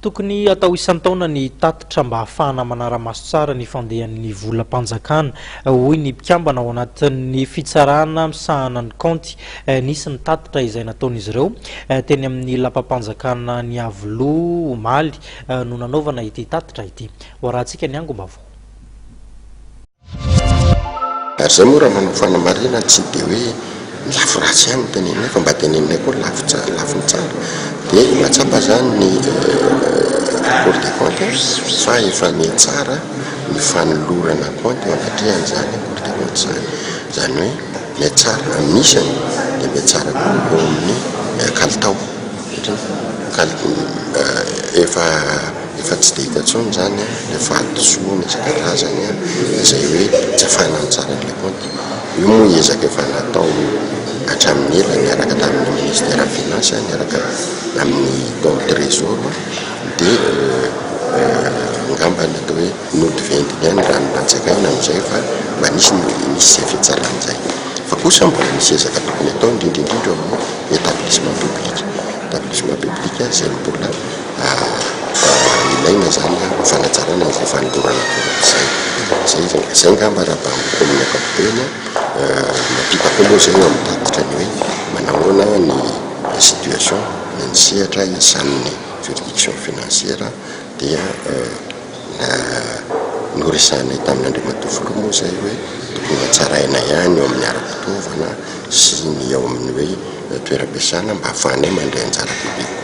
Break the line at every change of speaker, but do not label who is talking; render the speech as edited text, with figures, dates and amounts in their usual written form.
Tokony atao isan-taona ny tatitra mba hahafahana manara-maso tsara ny fandehan'ny volam-panjakana. Hoy ny mpikambana ao anatin'ny fitsarana misahana ny kaonty nisy ny tatitra izay nataon'izy ireo teny amin'ny lapam-panjakana ny Avoloa Omaly no nanaovana ity tatitra ity. Horahantsika ny angom-baovao.
Ary zay moa raha manao fanamarina tsy dia hoe lafo ratsy ihany tenenina fa mba tenenina koa lafo ny tsara dia matsapa zany ny Cour des comptes fa efa ny tsara ny fanolorana compte anatrehan zany Cour des comptes zany hoe ny tsara amin'isany dia ny tsara koa eo amin'ny kalitao efa tsy dia hita tsony zany le fahadisoa ny isan-karazany izay hoe tsy afahana ny tsara an'ilay compte. Io moa ezaka efa natao hatramin'ny ela niaraka tamin'ny ministère finance niaraka amin'ny tao trésor dia ngambany atao hoe note vendiny ihany raha natsakaina amin'izay fa mba nisy izay fitsaran'izay fa kosa mbola misy ezaka tokony atao indrindrindrindra amin'ny établissement public izay mbola ilaina zany fanatsarana izay fanolorana zay ngamba raha amin'ny ankapobeny napitako moa zay amin'ny tatitra ny hoe manahoana ny situation ny sehatra isan'ny juridiction financière dia noresahana tamin'ny Andriamatoa moa zay hoe tokony hatsaraina ihany eo amin'ny ara-pitovana sy ny eo amin'ny hoe toeram-piasana mba hahafahanay mandray anjara bebe.